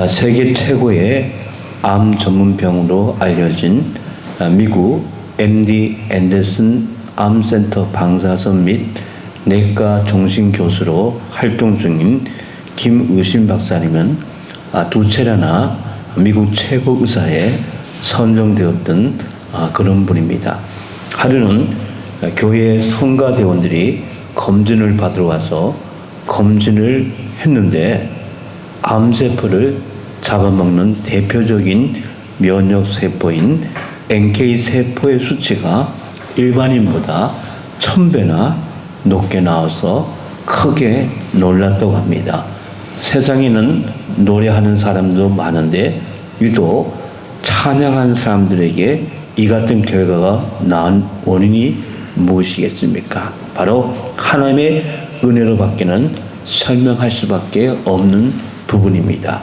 세계 최고의 암 전문 병으로 알려진 미국 MD 앤더슨 암센터 방사선 및 내과 정신 교수로 활동 중인 김의심 박사님은 두 차례나 미국 최고 의사에 선정되었던 그런 분입니다. 하루는 교회 성가대원들이 검진을 받으러 와서 검진을 했는데 암세포를 잡아먹는 대표적인 면역세포인 NK세포의 수치가 일반인보다 1000배나 높게 나와서 크게 놀랐다고 합니다. 세상에는 노래하는 사람도 많은데 유독 찬양한 사람들에게 이 같은 결과가 나온 원인이 무엇이겠습니까? 바로 하나님의 은혜로 밖에는 설명할 수밖에 없는 부분입니다.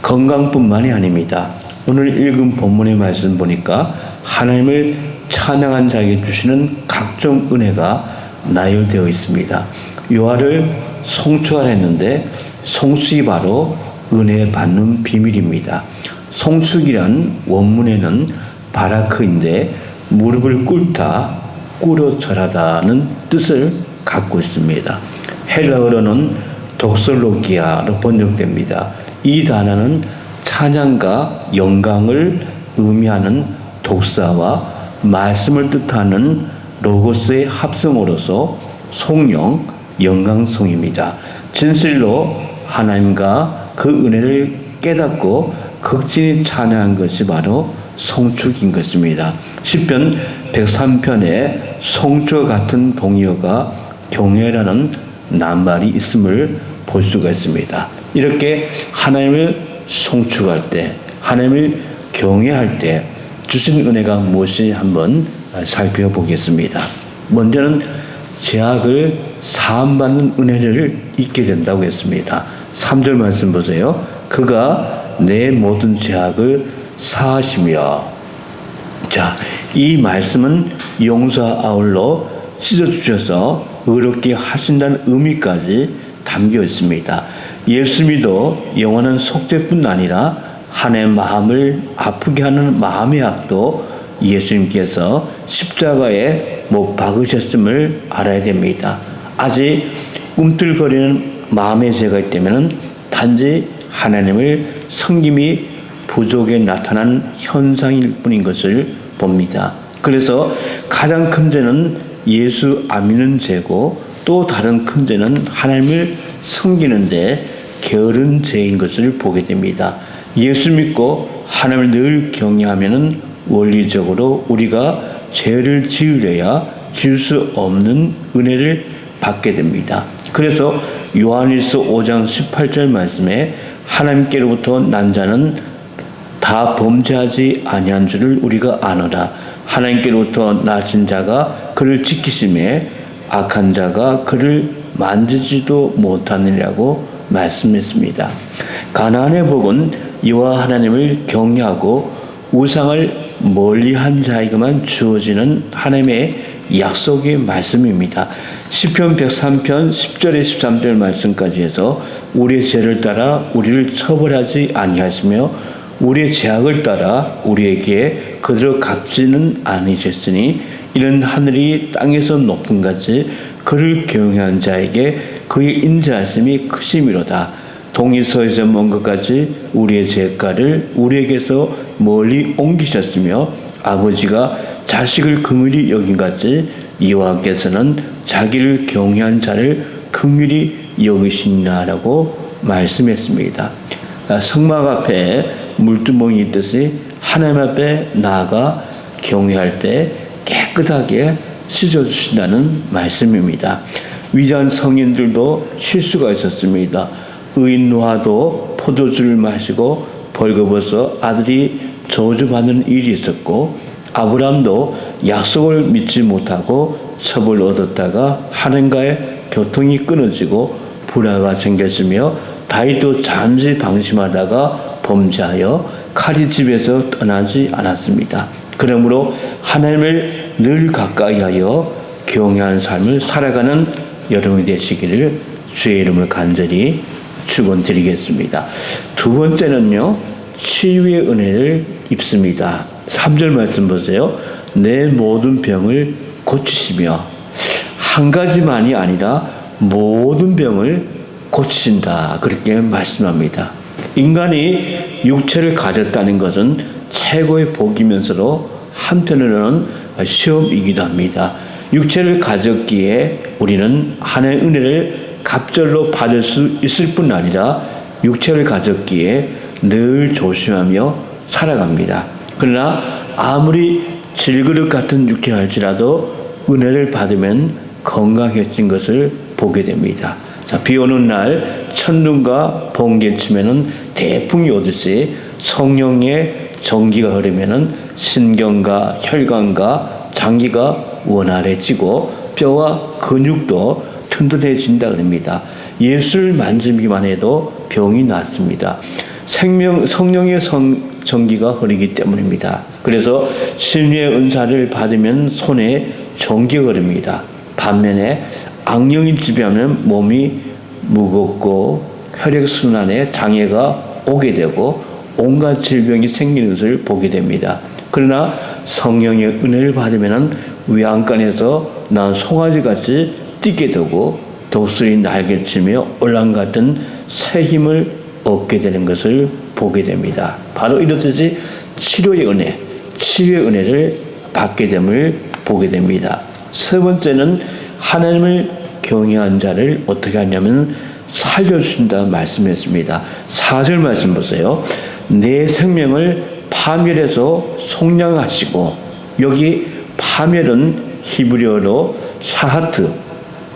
건강뿐만이 아닙니다. 오늘 읽은 본문의 말씀 보니까 하나님을 찬양한 자에게 주시는 각종 은혜가 나열되어 있습니다. 요한을 송축하라 했는데 송축이 바로 은혜 받는 비밀입니다. 송축이란 원문에는 바라크인데 무릎을 꿇다, 꿇어 절하다는 뜻을 갖고 있습니다. 헬라어로는 독설로기아로 번역됩니다. 이 단어는 찬양과 영광을 의미하는 독사와 말씀을 뜻하는 로고스의 합성어로서 송영, 영광송입니다. 진실로 하나님과 그 은혜를 깨닫고 극진히 찬양한 것이 바로 송축인 것입니다. 시편 103편에 송축 같은 동의어가 경외라는 낱말이 있음을 볼 수가 있습니다. 이렇게 하나님을 송축할 때, 하나님을 경외할 때 주신 은혜가 무엇인지 한번 살펴보겠습니다. 먼저는 죄악을 사함받는 은혜를 잊게 된다고 했습니다. 3절 말씀 보세요. 그가 내 모든 죄악을 사하시며. 자, 이 말씀은 용서와 아울러 씻어주셔서 의롭게 하신다는 의미까지 담겨 있습니다. 예수 믿어 영원한 속죄뿐 아니라 하나님의 마음을 아프게 하는 마음의 악도 예수님께서 십자가에 못 박으셨음을 알아야 됩니다. 아직 꿈틀거리는 마음의 죄가 있다면 단지 하나님을 섬김이 부족에 나타난 현상일 뿐인 것을 봅니다. 그래서 가장 큰 죄는 예수 안 믿는 죄고 또 다른 큰 죄는 하나님을 섬기는데 게으른 죄인 것을 보게 됩니다. 예수 믿고 하나님을 늘 경외하면은 원리적으로 우리가 죄를 지으려야 지을 수 없는 은혜를 받게 됩니다. 그래서 요한일서 5장 18절 말씀에 하나님께로부터 난 자는 다 범죄하지 아니한 줄을 우리가 아노라. 하나님께로부터 나신 자가 그를 지키심에 악한 자가 그를 만지지도 못하느냐고 말씀했습니다. 가나안의 복은 여호와 하나님을 경외하고 우상을 멀리한 자에게만 주어지는 하나님의 약속의 말씀입니다. 시편 103편 10절에 13절 말씀까지 해서 우리의 죄를 따라 우리를 처벌하지 아니하시며 우리의 죄악을 따라 우리에게 그대로 갚지는 않으셨으니 이는 하늘이 땅에서 높은 같이 그를 경외한 자에게 그의 인자하심이 크심이로다. 동이 서에서 먼 것까지 우리의 죄가를 우리에게서 멀리 옮기셨으며 아버지가 자식을 긍휼히 여긴 같이 여호와께서는 자기를 경외한 자를 긍휼히 여기시나라고 말씀했습니다. 성막 앞에 물두멍이 있듯이 하나님 앞에 나아가 경외할 때 깨끗하게 씻어주신다는 말씀입니다. 위대한 성인들도 실수가 있었습니다. 의인 노아도 포도주를 마시고 벌거벗어 아들이 저주받는 일이 있었고 아브라함도 약속을 믿지 못하고 첩을 얻었다가 하나님과의 교통이 끊어지고 불화가 생겼으며 다윗도 잠시 방심하다가 범죄하여 칼이 집에서 떠나지 않았습니다. 그러므로 하나님을 늘 가까이하여 경외하는 삶을 살아가는 여러분이 되시기를 주의 이름을 간절히 축원드리겠습니다. 두 번째는요, 치유의 은혜를 입습니다. 3절 말씀 보세요. 내 모든 병을 고치시며, 한 가지만이 아니라 모든 병을 고치신다, 그렇게 말씀합니다. 인간이 육체를 가졌다는 것은 최고의 복이면서도 한편으로는 시험이기도 합니다. 육체를 가졌기에 우리는 하나님의 은혜를 갑절로 받을 수 있을 뿐 아니라 육체를 가졌기에 늘 조심하며 살아갑니다. 그러나 아무리 질그릇 같은 육체를 할지라도 은혜를 받으면 건강해진 것을 보게 됩니다. 자, 비 오는 날 천둥과 번개 치면은 태풍이 오듯이 성령의 전기가 흐르면은 신경과 혈관과 장기가 원활해지고 뼈와 근육도 튼튼해진다 그럽니다. 예수를 만지기만 해도 병이 낫습니다. 성령의 전기가 흐르기 때문입니다. 그래서 신유의 은사를 받으면 손에 전기가 흐릅니다. 반면에 악령이 지배하면 몸이 무겁고 혈액순환에 장애가 오게 되고 온갖 질병이 생기는 것을 보게 됩니다. 그러나 성령의 은혜를 받으면 외양간에서 난 송아지같이 뛰게 되고 독수리 날개치며 올랑 같은 새 힘을 얻게 되는 것을 보게 됩니다. 바로 이렇듯이 치료의 은혜, 치유의 은혜를 받게 됨을 보게 됩니다. 세 번째는 하나님을 경외한 자를 어떻게 하냐면 살려주신다 말씀했습니다. 4절 말씀 보세요. 내 생명을 파멸해서 속량하시고, 여기 파멸은 히브리어로 샤하트,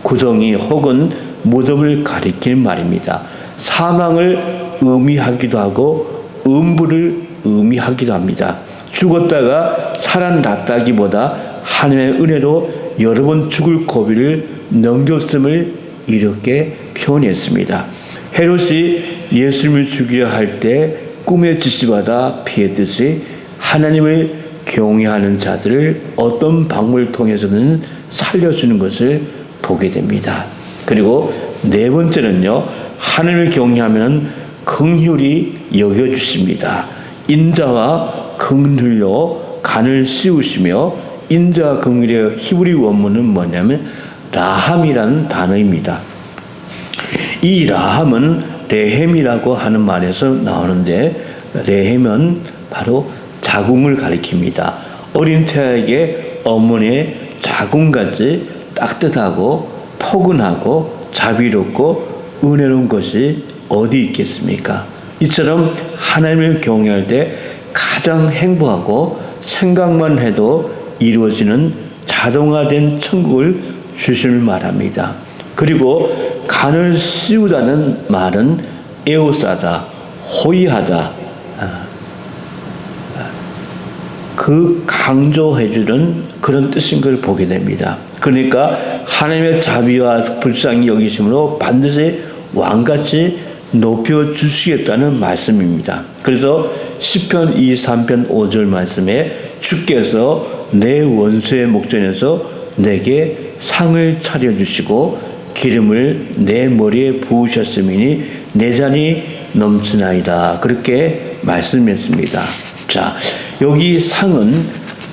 구덩이 혹은 무덤을 가리키는 말입니다. 사망을 의미하기도 하고 음부를 의미하기도 합니다. 죽었다가 살아났다기보다 하나님의 은혜로 여러 번 죽을 고비를 넘겼음을 이렇게 표현했습니다. 헤롯이 예수님을 죽이려 할 때 꿈에 지시받아 피했듯이 하나님을 경외하는 자들을 어떤 방법을 통해서는 살려주는 것을 보게 됩니다. 그리고 네 번째는요, 하나님을 경외하면 긍휼히 여겨주십니다. 인자와 긍휼로 간을 씌우시며, 인자와 긍휼의 히브리 원문은 뭐냐면 라함이라는 단어입니다. 이 라함은 레헴이라고 하는 말에서 나오는데, 레헴은 바로 자궁을 가리킵니다. 어린 태아에게 어머니의 자궁같이 따뜻하고 포근하고 자비롭고 은혜로운 것이 어디 있겠습니까? 이처럼 하나님을 경외할 때 가장 행복하고 생각만 해도 이루어지는 자동화된 천국을 주심을 말합니다. 그리고 간을 씌우다는 말은 에오싸다, 호의하다, 그 강조해주는 그런 뜻인 걸 보게 됩니다. 그러니까 하나님의 자비와 불쌍히 여기심으로 반드시 왕같이 높여주시겠다는 말씀입니다. 그래서 시편 23편 5절 말씀에 주께서 내 원수의 목전에서 내게 상을 차려주시고 기름을 내 머리에 부으셨음이니 내 잔이 넘치나이다, 그렇게 말씀했습니다. 자, 여기 상은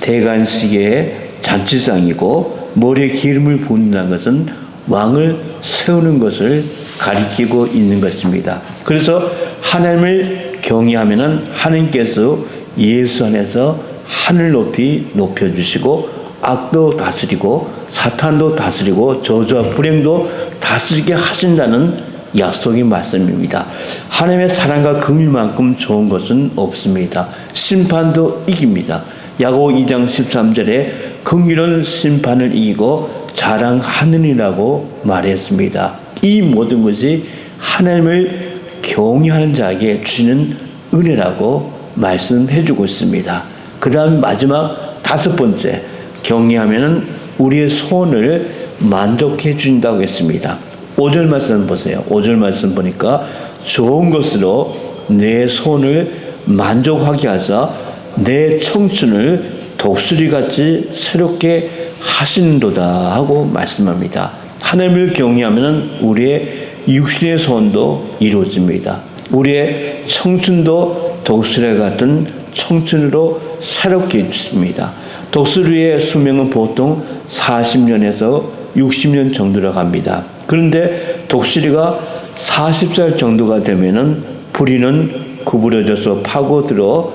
대관식의 잔치상이고, 머리에 기름을 부은다는 것은 왕을 세우는 것을 가리키고 있는 것입니다. 그래서 하나님을 경외하면은 하나님께서 예수 안에서 하늘 높이 높여주시고, 악도 다스리고 사탄도 다스리고 저주와 불행도 다스리게 하신다는 약속의 말씀입니다. 하나님의 사랑과 긍휼만큼 좋은 것은 없습니다. 심판도 이깁니다. 야고보 2장 13절에 긍휼은 심판을 이기고 자랑하느니라고 말했습니다. 이 모든 것이 하나님을 경외하는 자에게 주시는 은혜라고 말씀해주고 있습니다. 그 다음 마지막 다섯 번째, 경외하면은 우리의 소원을 만족해 준다고 했습니다. 5절 말씀 보세요. 5절 말씀 보니까 좋은 것으로 내 소원을 만족하게 하사 내 청춘을 독수리같이 새롭게 하신도다 하고 말씀합니다. 하나님을 경외하면 우리의 육신의 소원도 이루어집니다. 우리의 청춘도 독수리 같은 청춘으로 새롭게 해주십니다. 독수리의 수명은 보통 40년에서 60년 정도로 갑니다. 그런데 독수리가 40살 정도가 되면은 부리는 구부러져서 파고들어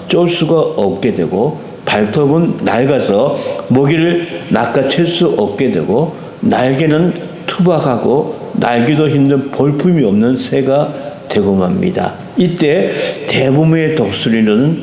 쫄 수가 없게 되고, 발톱은 낡아서 먹이를 낚아챌 수 없게 되고, 날개는 투박하고 날기도 힘든 볼품이 없는 새가 되고 맙니다. 이때 대부분의 독수리는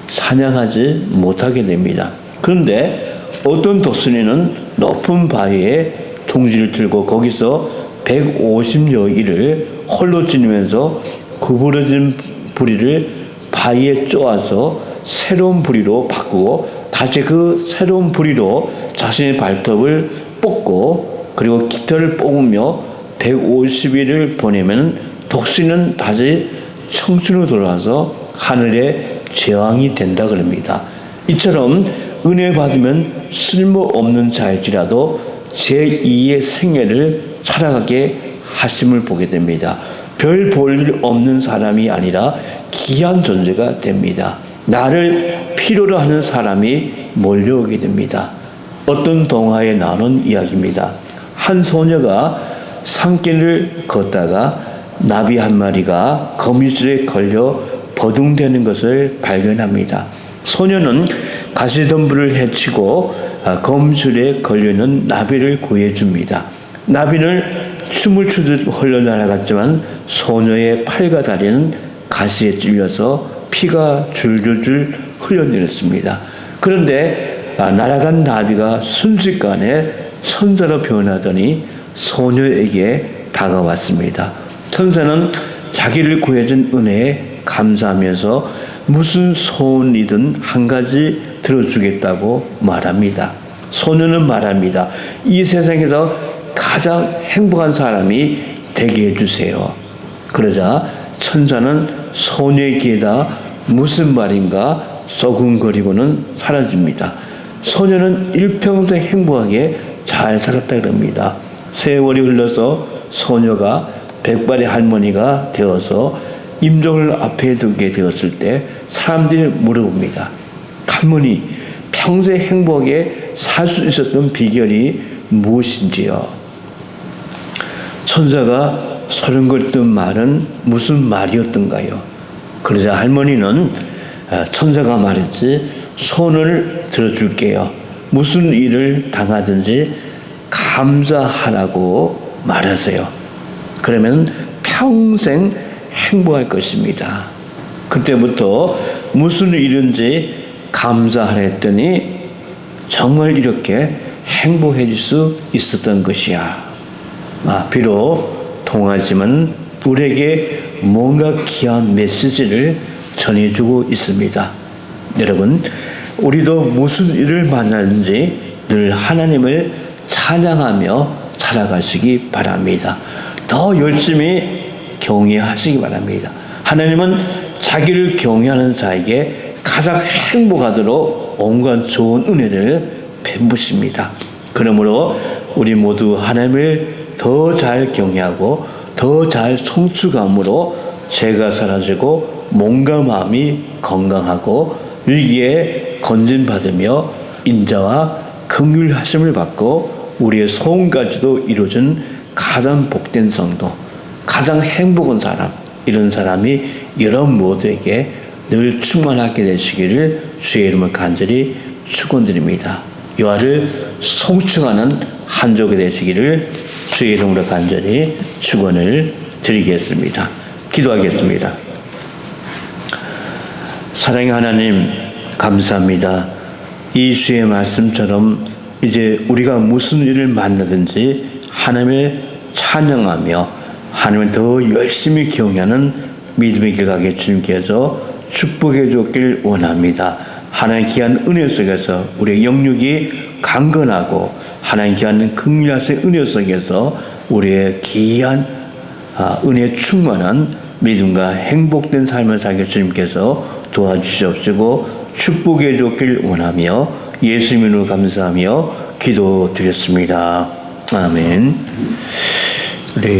사냥하지 못하게 됩니다. 그런데 어떤 독수리는 높은 바위에 둥지를 들고 거기서 150여일을 홀로 지내면서 구부러진 부리를 바위에 쪼아서 새로운 부리로 바꾸고 다시 그 새로운 부리로 자신의 발톱을 뽑고 그리고 깃털을 뽑으며 150일을 보내면 독수리는 다시 청춘으로 돌아와서 하늘의 제왕이 된다 그럽니다. 이처럼 은혜 받으면 쓸모없는 자일지라도 제2의 생애를 살아가게 하심을 보게 됩니다. 별 볼 일 없는 사람이 아니라 귀한 존재가 됩니다. 나를 필요로 하는 사람이 몰려오게 됩니다. 어떤 동화에 나오는 이야기입니다. 한 소녀가 산길을 걷다가 나비 한 마리가 거미줄에 걸려 버둥대는 것을 발견합니다. 소녀는 가시덤불을 헤치고 거미줄에 걸려있는 나비를 구해줍니다. 나비는 춤을 추듯 흘러날아갔지만 소녀의 팔과 다리는 가시에 찔려서 피가 줄줄줄 흘러내렸습니다. 그런데 날아간 나비가 순식간에 천사로 변하더니 소녀에게 다가왔습니다. 천사는 자기를 구해준 은혜에 감사하면서 무슨 소원이든 한 가지 들어주겠다고 말합니다. 소녀는 말합니다. 이 세상에서 가장 행복한 사람이 되게 해주세요. 그러자 천사는 소녀의 귀에다 무슨 말인가 쏘근거리고는 사라집니다. 소녀는 일평생 행복하게 잘 살았다 그럽니다. 세월이 흘러서 소녀가 백발의 할머니가 되어서 임종을 앞에 두게 되었을 때 사람들이 물어봅니다. 할머니, 평생 행복하게 살 수 있었던 비결이 무엇인지요? 천사가 소름거렸던 말은 무슨 말이었던가요? 그러자 할머니는 천사가 말했지, 손을 들어줄게요. 무슨 일을 당하든지 감사하라고 말하세요. 그러면 평생 행복할 것입니다. 그때부터 무슨 일인지 감사하라 했더니 정말 이렇게 행복해질 수 있었던 것이야. 비록 통하지만 우리에게 뭔가 귀한 메시지를 전해주고 있습니다. 여러분, 우리도 무슨 일을 만나든지 늘 하나님을 찬양하며 살아가시기 바랍니다. 더 열심히 경외하시기 바랍니다. 하나님은 자기를 경외하는 자에게 가장 행복하도록 온갖 좋은 은혜를 베푸십니다. 그러므로 우리 모두 하나님을 더 잘 경외하고 더 잘 성취감으로 죄가 사라지고 몸과 마음이 건강하고 위기에 건진받으며 인자와 긍휼하심을 받고 우리의 소원까지도 이루어진 가장 복된 성도, 가장 행복한 사람, 이런 사람이 여러분 모두에게 늘 충만하게 되시기를 주의 이름을 간절히 축원드립니다. 이와를 송축하는 한 족이 되시기를 주의 이름으로 간절히 축원을 드리겠습니다. 기도하겠습니다. 사랑의 하나님, 감사합니다. 이 주의 말씀처럼 이제 우리가 무슨 일을 만나든지 하나님을 찬양하며 하나님을 더 열심히 경외하는 믿음의 길 가게 주님께서 축복해 줬길 원합니다. 하나님 귀한 은혜 속에서 우리의 영육이 강건하고 하나님 귀한 긍휼하신 은혜 속에서 우리의 귀한 은혜 충만한 믿음과 행복된 삶을 살게 주님께서 도와주시옵시고 축복해 줬길 원하며 예수님으로 감사하며 기도드렸습니다. 아멘. 우리